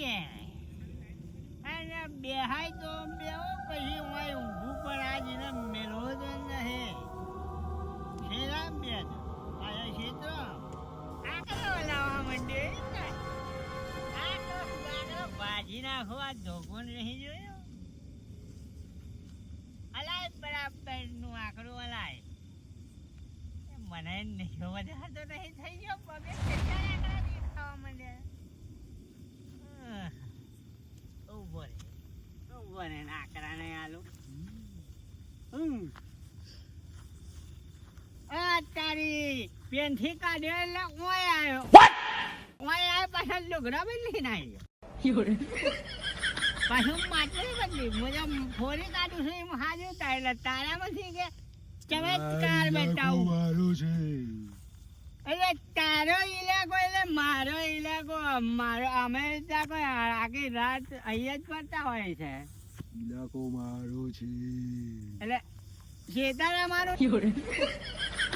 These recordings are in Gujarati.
છે અને બેહાય તો બેહો પછી હું ઊંઘું પણ આજ એને મેળવો તો નહીં શેરા બે આયા છે તો આકરો લાવવા માંડે આ તો ગાડો ભાજી નાખો આ ધોકો નહીં જોયો અલાય બરાબર નું આકડું અલાય મને નહીં વધારે તો નહીં થઈ ગયો પગે કેટલા આકડા દેખાવા માંડ્યા ઉભો રે આકડા નહીં આલું તારી પેનથી કાઢ્યો એટલે ઓય આવ્યો પાછા લુગડા બદલી ના આવ્યો પાછું માટલી બદલી મજા ફોરી કાઢું છું એમ હાજર થાય એટલે તારામાંથી કે ચમત્કાર બતાવું મારું છે એટલે તારો ઇલાકો એટલે મારો ઇલાકો મારો અમે ત્યાં કોઈ આખી રાત અહીંયા જ ફરતા હોય છે ઇલાકો મારો છે એટલે ખેતર અમારો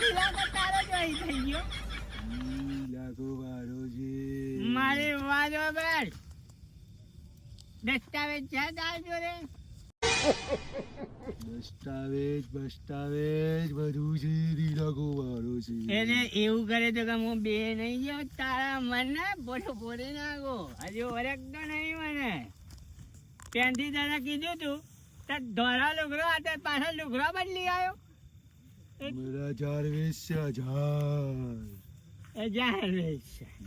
ઇલાકો તારો જ અહીં થઈ ગયો ઇલાકો મારો છે મારી વાજો બેન દસ્તાવેજ છે તાર જોડે દસ્તાવેજ બધું છે ઇલાકો મારો છે એટલે એવું કરે તો કે હું બે નહીં ગયો તારા મને બોલો બોલી નાખો હજુ ઓળખતો નહીં મને ત્યાંથી તારા કીધું તું તો ધોરા લુગડો હતો પાછો લુગડો બદલી આવ્યો મેરા જાર વેચ્યા જાર વેચ્યા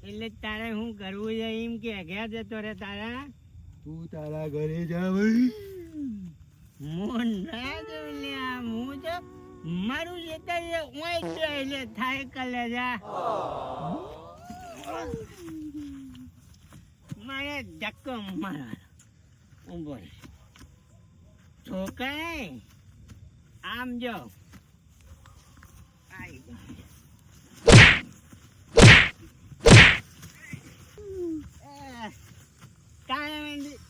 એટલે તારે શું કરવું છે એમ કે ઘેર જતો રે તારા તું તારા ઘરે જા ભાઈ હું ના જઉં હું તો મારું જેતર ઓય તો એટલે થાય કલે જા મારે ધક્કો મારવાનો ઊભો છોકરા આમ જો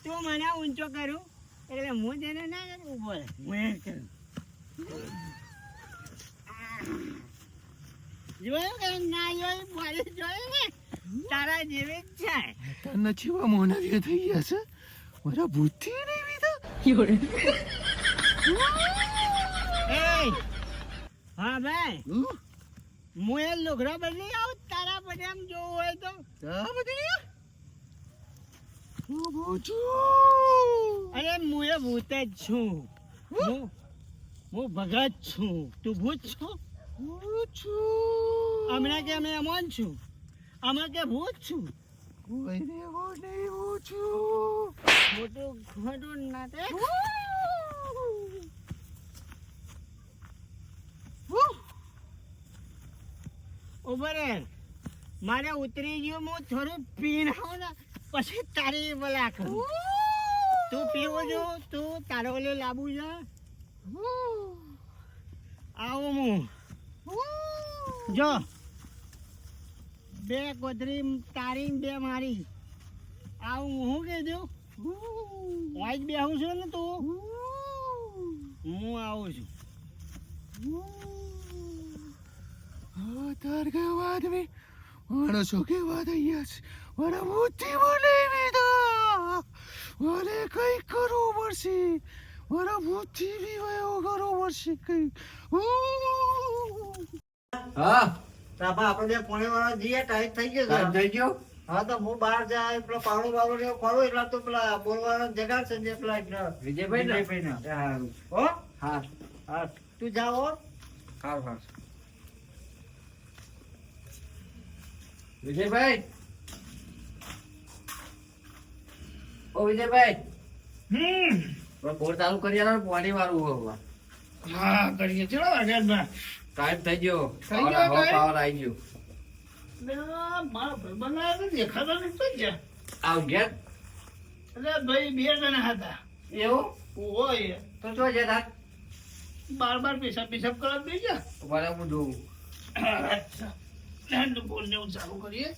તું મને ઊંચો કરું એટલે હું તેને ના કરું ઉભો હું કરું જોયું કે ના જોયું બોલે જોયું ને તારા જેવી જ છે તને ચીવા મોના થઈ ગયા છે મારા બુદ્ધિ નહીં બીધા હા ભાઈ હું એ લુગડો બદલી આવું તારા પછી આમ જોવું હોય તો અરે હું એ ભૂત જ છું હું ભગત છું તું ભૂત છો હમણાં કે અમે અમોન છું હમણાં કે ભૂત છું મોટું ખોટું નાટે ઉભો રે મારે ઉતરી ગયું હું થોડું પીનાવું ને પછી તારી બોલા કરું તું પીવો છો તું તારો ઓલો લાબુ છે આવું હું જો બે કોથરી તારી બે મારી આવું હું કીધું વાજ બેહું છું ને તું હું આવું છું તાર કે વાત મેં માણસો કેવા થઈ ગયા છે મારા બુદ્ધિ બોલાવી દો મારે કઈ કરવું પડશે મારા બુદ્ધિ બી વયો કરવો પડશે કઈ હા તાપા આપણે પોણે વાળા જઈએ ટાઈટ થઈ ગયો ટાઈમ થઈ ગયો હા તો હું બહાર જાય પેલા પાવડો બાવડો ખોરું એટલે તો પેલા બોલવાનો જગાડ છે જે પેલા વિજયભાઈ ને હો હા હા તું જાઓ હા વિજયભાઈ ઓ વિજયભાઈ બોર ચાલુ કરી આલો પાણી વાળું હોવા હા કરીએ ચલો આગળ ટાઈમ થઈ ગયો પાવર આવી ગયો મારા બનાવે દેખાતો નથી ગયા આવ ગયા એટલે ભાઈ બે જણા હતા એવું હોય તો જો જતા બાર પેશાબ કરવા દઈ જા બરાબર હું જોઉં ઠંડ બોલ ને ચાલુ કરીએ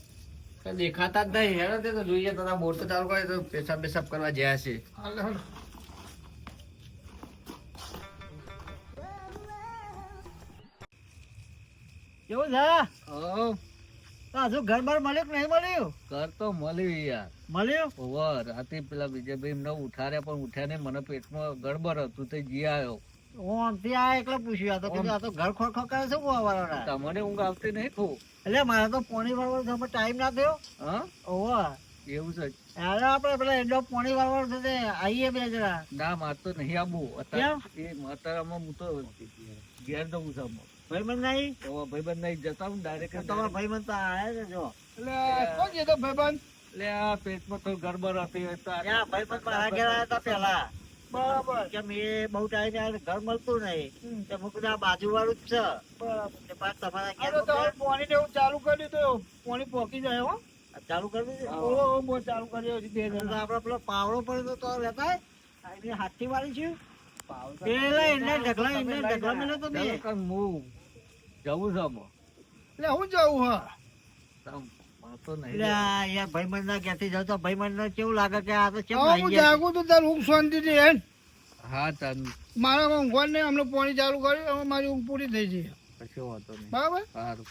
દેખાતા જ નહીં હેડો તે તો જોઈએ તો બોર તો ચાલુ કરે તો પેશાબ કરવા જ્યાં છે હાલ હાલ કેવું છે તો હજુ ઘર બાર મળ્યું કે નહીં મળ્યું? ઘર તો મળ્યું યાર. મળ્યું? ઓવર રાતે પેલા બીજા ભાઈ એમને ઉઠાડ્યા પણ ઉઠ્યા નહીં. મને પેટમાં ગડબડ હતું તે જી આવ્યો. હું આમથી આ એકલો પૂછ્યું. આ તો કીધું આ તો ઘર ખોખો કરે છે વાળા. તમને ઊંઘ આવતી નહીં ખૂબ? એટલે મારે તો પોણી વાળવાનો ટાઈમ ના થયો. હા ઓહો એવું છે? અરે આપણે પેલા એડો પોણી વાળવાનો છે આવીએ બે જણા. ના માર તો નહીં આવું અત્યારે. એ અત્યારમાં હું તો ઘેર જવું છે. ભાઈબંધ નહીં? તો ભાઈબંધ નહીં જતા હું ડાયરેક્ટ. તમારા ભાઈબંધ તો આયા છે જો. એટલે કોણ છે તો ભાઈબંધ? એટલે આ પેટમાં તો ગડબડ હતી. ત્યાં ભાઈબંધ મારા ઘેર આવ્યા હતા પેલા. બરાબર. કેમ એ બહુ ટાઈમ ઘર મળતું નહીં. તે હું કીધું આ બાજુ વાળું જ છે. બરાબર. તમારા ઘેર પાણી ને એવું ચાલુ કર્યું તો પાણી પોકી જાય હો. ચાલુ કર્યું છે? બહુ ચાલુ કર્યો છે. આપડે પેલો પાવડો પડ્યો તો રહેતા એની હાથી વાળી છે. પેલા એના ઢગલા મેલો તો બે. હું જવું છે. એટલે હું જવું હા તો નહીં. એટલે આ યાર ભાઈબંધ ના ક્યાંથી જાવ તો ભાઈબંધ ને કેવું લાગે કે આ તો કેમ હું આવી ગયા? જાગું તો તાર ઊંઘ શાંતિથી હે હા ચાલ મારા ઊંઘવા નહીં. હમણાં પાણી ચાલુ કર્યું હવે મારી ઊંઘ પૂરી થઈ ગઈ. કશો વાંધો નહીં. બરાબર સારું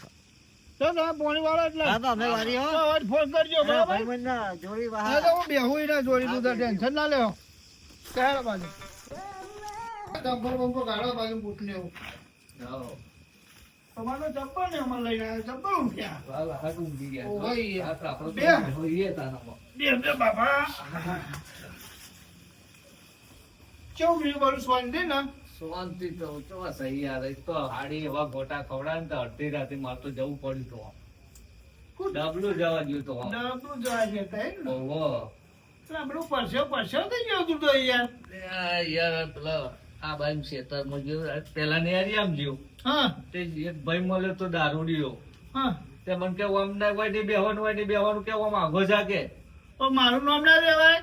તો તમે પાણી વાળો એટલે હા તો અમે વાળી હો. અવાજ ફોન કરજો બરાબર. ભાઈબંધ ના જોડી હા વાહ. તો હું બેહું ના જોડી તું તાર ટેન્શન ના લેવો. કયા બાજુ ચપ્પલ બંપો કાઢો બાજુ બૂટ ને એવું. જાઓ. તમારો ચપ્પલ ને અમારે લઈને આવ્યો ચપ્પલ ઊંઘ્યા. હાલ હાલ ઊંઘી ગયા. ઓય. આ તો આપણે બે. તો હોઈએ તારામાં. બે બાપા કેવું બીજું બધું શાંતિ ને? શાંતિ તો ચોસ યાર. એક તો હાડી એવા ગોટા ખવડાવે ને તો અડધી રાતે મારે તો જવું પડ્યું તો ડબલું જવા ગયું તો ડબલું જવા જતા હે ને? ઓહો. આપણું પરસેવ થઈ ગયો તું તો યાર. યાર પેલા આ બાજુ ખેતરમાં ગયો પેલા ને આમ ગયો હા તે એક ભાઈ મળ્યો તો દારૂડિયો. હા તે મને કે આમ ના વાડી બેહવાનું કે આમ આગો જાગે. તો મારું નામ ના લેવાય.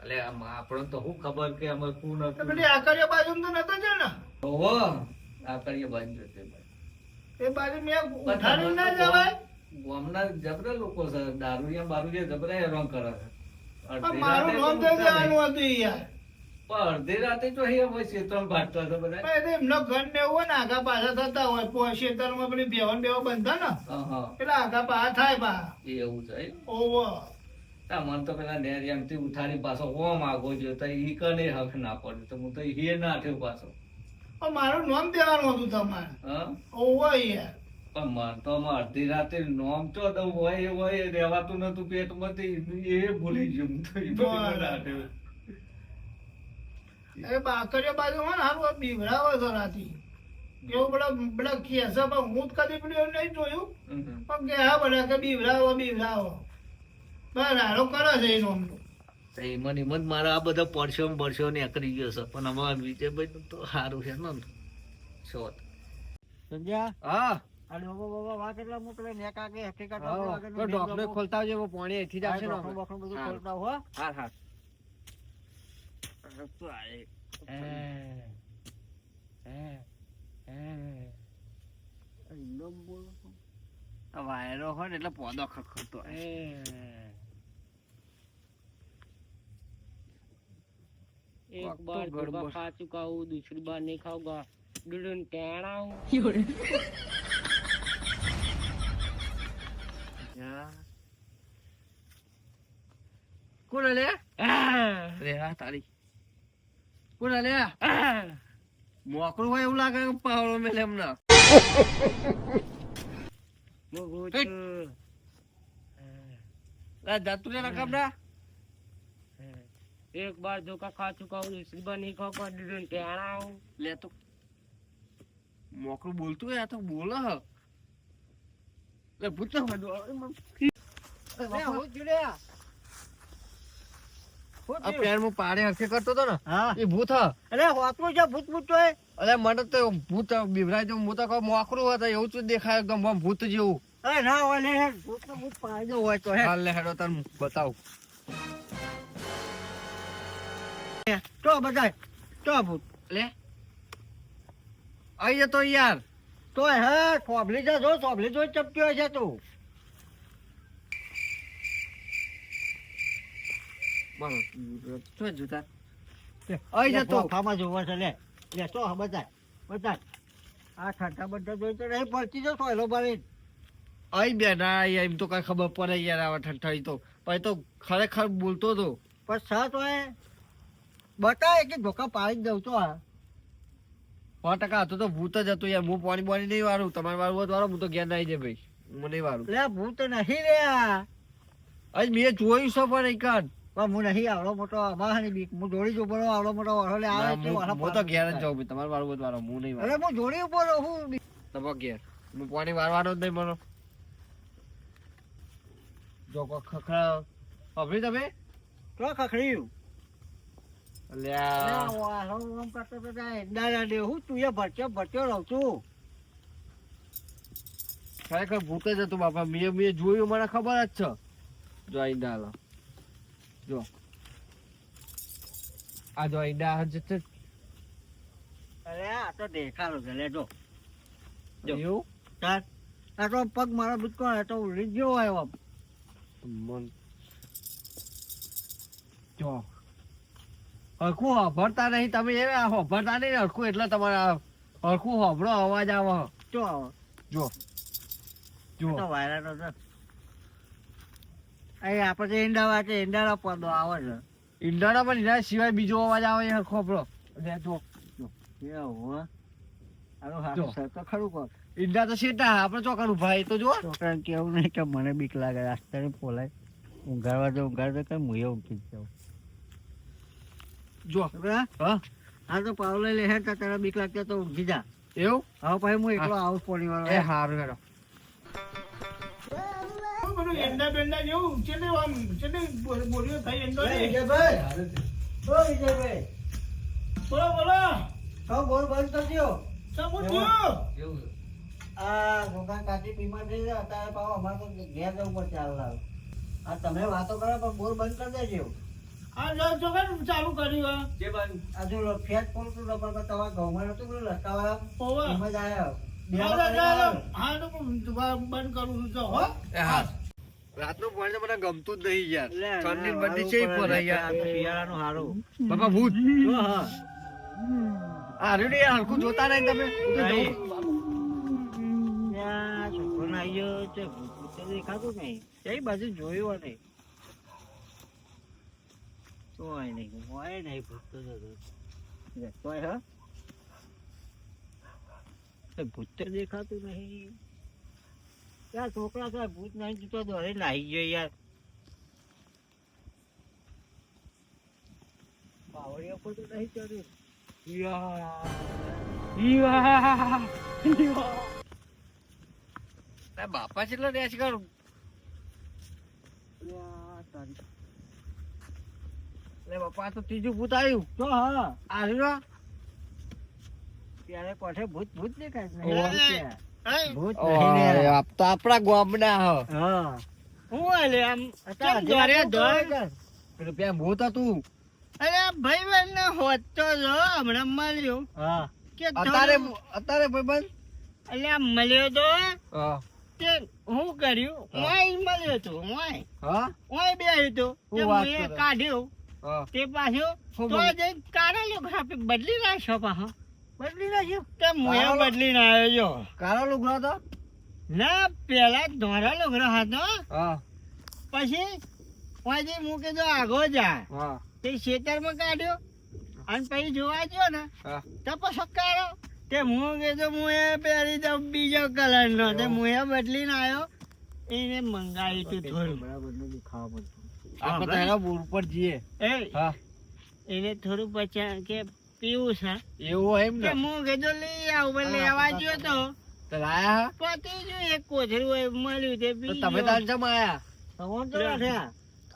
એટલે આમ આપણને તો શું ખબર કે અમે કોણ તો હતું. પેલી આકરિયા બાજુ તો નતો છે ને? ઓહો આ કરીએ બાજુ જશે એ બાજુ મેં ઉઠાડ્યું ના જવાય. હમણાં જબરા લોકો છે દારૂડિયા બારૂડિયા જબરા હેરાન કરે છે. પણ અડધી મારું નામ રાતે તો તો જવાનું હતું યાર. પણ અડધી રાતે તો અહીંયા હોય ક્ષેત્રમાં ભાગતા હતા બધા. પણ એ તો એમનો ઘર ને એવું હોય ને આગા પાછા થતા હોય ખેતરમાં પેલી બેવન બંધા ને હા હા પેલા આગા પાછા થાય પા. એવું છે એમ? ઓવો મને તો પેલા નેરિયામથી ઉઠાડી પાછો ઓમ આગો ગયો તો ઈ કને હક ના પડ્યું તો હું તો ઈ ના થયો પાછો. પણ મારું નામ દેવાનું હતું તમારે. હા ઓવો યાર પણ મને તો આમાં અડધી રાતે નોમ તો દઉં હોય એ હોય એ રહેવાતું નતું પેટમાંથી એ ભૂલી ગયો હું તો ઈ બધી મને ના થયો. એ બાકરીઓ બાજુ હોય ને હારું બીવડાવો છો રાતી એવું બધા કેસે પણ હું જ કદી પેલું એવું નહીં જોયું. પણ કે હા બધા કે બીવડાવો બસ હારો કરે છે એનો અમનું. તો એમાં ને એમાં જ મારા આ બધા પડશો નીકળી ગયો છે પણ અમારા વિજયભાઈ નું તો સારું છે ને શોધ. સમજ્યા? હા અને બાબા વાત એટલે મોકલે ને કાકે હકીકત તો ડોકને ખોલતા આવજો પાણી એથી જ આવશે ને બધું ખોલતા હો. હા હા વાયરો હોય ને એટલે પોદો ખખડતો एक बार गोबा खा चुका हूँ दूसरी बार नहीं खाऊंगा डुडुन टेढ़ा हूँ કોણ લે રે આ તારી કોણ લે મોકળું હોય એવું લાગે પાવડો મેલે એમના જાતું રે રકમડા एक बार धोखा खा चुका हूँ दूसरी बार नहीं खाऊंगा डुडुन टेढ़ा हूँ લે તો મોકળું બોલતું હોય આ તો બોલે હ લે ભૂત ના આ પેર માં પાડે હરખે કરતો તો ને હા એ ભૂત હ અરે હોતનું છે ભૂત ભૂત તો એ. અલે મને તો ભૂત બિભરાય તો હું તો કહું મોકરું હતા એવું જ દેખાય એકદમ આમ ભૂત જેવું. અરે ના હોય લે ભૂત તો ભૂત પાડો હોય તો હે. હાલ લે હેડો તને બતાવું. તો બતાય તો ભૂત લે આઈ જતો યાર. તો હે સોબલી જા જો સોબલી જો ચપક્યો છે તું. શું જોતા આઈ જતો ખામાં જોવા છે લે લે તો બતાય બતાય આ ઠાઠા બધા જોઈ તો નહીં પડતી જો સોયલો ભરી અહીં બે ના એમ તો કઈ ખબર પડે યાર આવા ઠઠ્ઠાઈ તો પછી તો ખરેખર બોલતો હતો પણ સત હોય બતાવે કે ધોકા પાડી જ દઉં તો આ 100% હતો તો ભૂત જ હતું યાર હું પાણી બોણી નહીં વાળું તમારે વાળું હોત વાળો હું તો ઘેર ના આવી જાય ભાઈ હું નહીં વાળું લે ભૂત નહીં રે આ અહીં મેં જોયું છે પણ એકાદ પણ હું નહીં આવડો મોટો અમારાની બીક હું જોડી જો બરો આવડો મોટો વરસો લે આવે છે વરસો હું તો ઘેર જ જાઉં ભાઈ તમારે વાળું હોત વાળો હું નહીં વાળું અરે હું જોડી ઉપર રહું તમે ઘેર હું પાણી વાળવાનો જ નહીં મને જો ખખડા ખબરી તમે તો ખખડ્યું અલ્યા હું તું એ ભરતો રહું છું ખરેખર ભૂત જ હતું બાપા મેં જોયું મને ખબર જ છે જો ઈંડા હાલો જો આ જો ઈંડા જ અરે આ તો દેખાડો છે લે જો એવું તાર આ તો પગ મારા બુટકો તો ઉડી ગયો હોય આમ મન જો હરખું હોભરતા નહીં તમે એ હોભરતા નહીં હરખું એટલે તમારા હરખું હોભળો અવાજ આવે જો આવો જો જો તો વાયરાનો છે અહીં આપણે જે ઈંડા વાંચે ઈંડાનો પડદો આવે છે ઈંડાના પણ એના સિવાય બીજો અવાજ આવે એ હરખો હોભળો જો એવું આનું જો. હારું છે તો ખરું કહો ઈંડા તો શેટા આપણે ચોકાનું ભાઈ તો જો છોકરાને કેવું નહીં કે મને બીક લાગે રાસ્તે પોલાય ઊંઘાડવા જો ઊંઘાડવા કે હું એ ઊંઘી જ જાઉં જો હા હા તો પાવલે લે હે તો તારા બીક લાગતી તો ઊંઘી જા એવું હવે પછી હું એકલો આવું પોણી એ વાળો હારું હેડો બધું એંડા બેંડા જેવું ચેટલી આમ ચેટલી બોલીઓ થઈ એંડો ને વિજયભાઈ બોલો બોલો તો બોલ બંધ કરજો શું થયું આ ગોગા કાચી બીમાર થઈ ગયા અત્યારે પાછો અમારે તો ઘેર જવું પડશે હાલ આ તમે વાતો કરો પણ બોલ બંધ કરી દેજો આ જો જો કે ચાલુ કર્યું જે બંધ આ જો ફેટ ફોડતું નંબર પર તમારા ઘઉંમાં નતું પેલું લટકાવાળા હોવે. એમ જ આયા હા તો બંધ કરું છું તો હો હા રાતનું પાણી તો મને ગમતું જ નહીં યાર લે, ઠંડી ના, બંડી છે હારું પર પડે, યાર શિયાળાનું હારું બાપા ભૂત જો હા હારું ને યાર હરખું જોતા નહીં તમે હું તો નહીં. જોઉં. ત્યાં છોકરો આવ્યો છે ભૂત તો દેખાતું નહીં કઈ બાજુ જોયું નહીં હોય નહીં ભૂત તો હોય હા ભૂત તો દેખાતું નહીં ત્યાં છોકરા તો ભૂત નહીં જોતો દોરે નાહી ગયો યાર પાવડિયા પર તો નહીં ચડ્યું તારા બાપા કેટલા રેસ કરું લે બાપા આ તો ત્રીજું ભૂત આવ્યું તો હા આવ્યું ત્યારે કોઠે ભૂત ભૂત દેખાય છે. ઓહ. ભૂત ને નહીં ને. તો આપણા ગામના હ હા હું અલે આમ અત્યારે કેમ ઘરે દોડ દોડ? પેલું પેલા ભૂત હતું અરે ભાઈ બહેન ને હોતો જો હમણાં મળ્યો હા કે અત્યારે થોડું- અત્યારે ભાઈબંધ અલે આમ મળ્યો તો હા તે હું કર્યું હા. ઓય મળ્યો તો ઓય હા ઓય બેહ્યો તો હું તે વાત મેં કરે? કાઢ્યો હા તે પાછો શું તો બન્યું? જે કાળા લોકો આપે બદલી નાખ્યો પાછો બદલી નાખ્યો તે મુએ કાળો? બદલીને આવ્યો જો કાળો લુગડો હતો ના પેલા ધોરા લોકો હતો હા પછી ઓય હું કીધું આગો જા હા તે ખેતરમાં કાઢ્યો અને પછી જોવા ગયો ને હા તો પછી કાઢો તે હું કીધું હું એ પહેરી દઉં બીજો કલર નો તે હું એ બદલીને આવ્યો એને મંગાવી તું થોડું બરાબર નથી ખાવા પડતું આપણે તો એના બોર ઉપર જઈએ એ હા એને થોડું પછી કે પીવું છે એવું એમ કે ને હું કીધું લઈ આવું પણ લેવા ગયો તો તો લાયા પતી જો એક કોથળું હોય મળ્યું તે તો પી તમે તાર જમ આયા તમોન તો રાખ્યા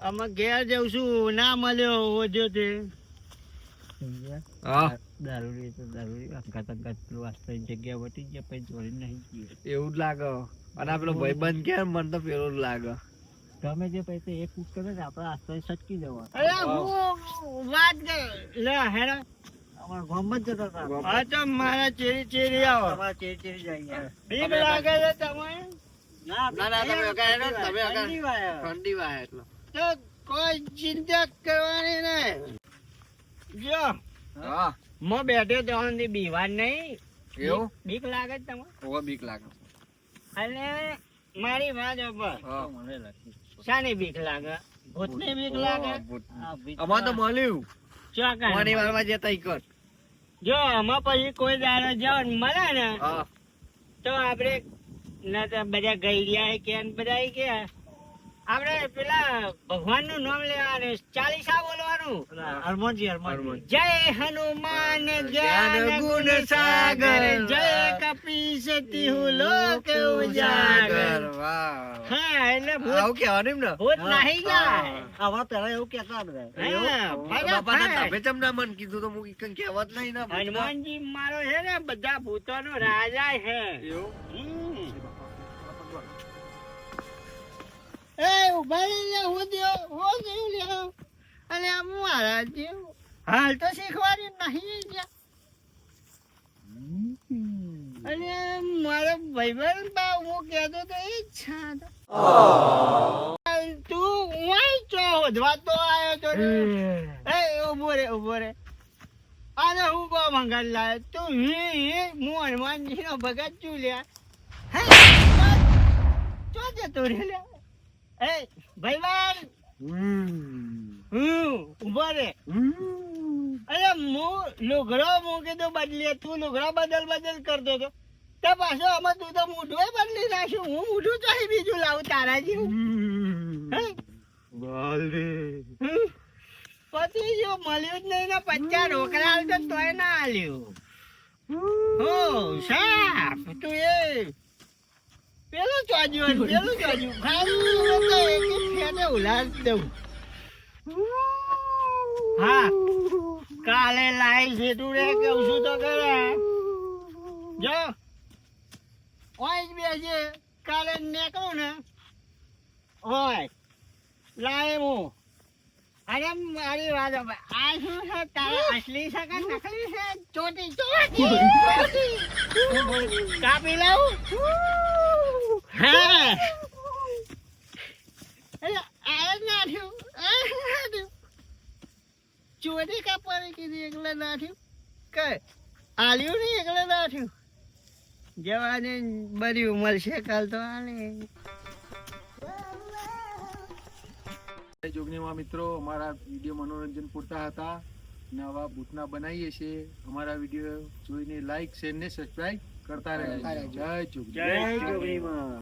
અમે ઘેર જઉં છું ના મળ્યો ઓજો તે હા દારૂ તો દારૂ અંગાત પેલું વાસ્તવિક જગ્યા વટી ગયા પછી જોડી નહીં ગયું એવું જ લાગે અને આ પેલો ભાઈબંધ કે મને તો પેલો જ લાગે ગમે તે પૈસે એક કૂક કરે ને આપણે આસ્તે સટકી જવા અરે હું વાત કર લે હેડો અમારા ગામમાં જ જતા હતા હા તો મારા ચેરી ચેરી આવો તમારા ચેરી જાય યાર બીક લાગે છે તમને ના ના, તમે અગાડ હેડો, તમે અગાડ. ઠંડી વાય. ઠંડી વાય એટલે તો કોઈ ચિંતા કરવાની નહીં જો હા મો બેઠો તો આનથી બીવાર નહીં એવું બીક લાગે છે તમને ઓવા બીક લાગે અને મારી વાત ઉપર હા. શાની બીક લાગે ભૂતની બીક લાગે અમાર તો મળ્યું ચોક્કસ. મોડી વારમાં જતા ઈ કર. જો આમાં પછી કોઈ દાડો જવાનું મળે ને હા તો આપણે ના તો બધા ગઈડિયા કે ને બધા કે આપણે પેલા ભગવાન નું નામ લેવાનું ચાલીસા બોલવાનું હનુમાનજી. જય હનુમાન જ્ઞાન જ્ઞાન ગુણ ગુણ સાગર સાગર. જય કપીશ તિહુ લોક ઉજાગર. વાહ હા એટલે ભૂત આવું કહેવાનું એમ ને ભૂત નાહી જાય આવા પેલા એવું કેતા હા, બાપાના ફટાફટ. તાપે ચમ ના મન કીધું તો હું કઈ કહેવત નહીં ના હનુમાનજી મારો છે ને બધા ભૂતો નો રાજા છે એવું હમ. એ ઉભા રહીને હું દ્યો, હું દ્યો લ્યો. અને આ મારા જેવું. હાલ તો શીખવાડી નહીં ગયા. અને મારો ભાઈબંધ બા હું કહેતો તો એ જ છે. તું વાંચ ચો વધવા તો આવ્યો તો ને. એ ઉભો રે આને હું બહુ મંગળ લાવે તું હું હનુમાનજી નો ભગત છું લ્યા હે ચો જતો રે લ્યા એ ભાઈબંધ ઉભો રે અરે હું લુગડો મૂકી તો બદલી તું લુગડો બદલ કરતો હતો તે પાછો આમાં તું તો મૂઠું બદલી નાખ્યું હું મૂઠું ચાહી બીજું લાવું તારા જેવું હે? હમ. પછી જો મળ્યું જ નહીં ને 50 રોકડા આલતો તોય ના આલ્યું હો સાફ તું એ પેલું ચોજ્યું ખાલી તો એક ફેને ઉલાદ દઉં હા કાલે લાઈ છે તું રે કેવું છું તો કરે જો ઓય જ બેસે કાલે નીકળું ને હોય લાય હું અરે મારી વાત હવે આ શું છે તારા અસલી છે કે નકલી છે ચોટી કાપી લઉં હા અરે આ નાખ્યું ચોટી કાપવાની કીધી એકલે નાખ્યું કે આલ્યું નહીં એકલે નાખ્યું જવાને બધી ઉંમર છે કાલ તો આલે જોગણીમાં મિત્રો અમારા વિડીયો મનોરંજન પૂરતા હતા નવા ભૂતના બનાવીએ છીએ અમારા વિડીયો જોઈને લાઈક શેર ને સબસ્ક્રાઇબ કરતા રહેજો જય જોગણી જય જોગણીમાં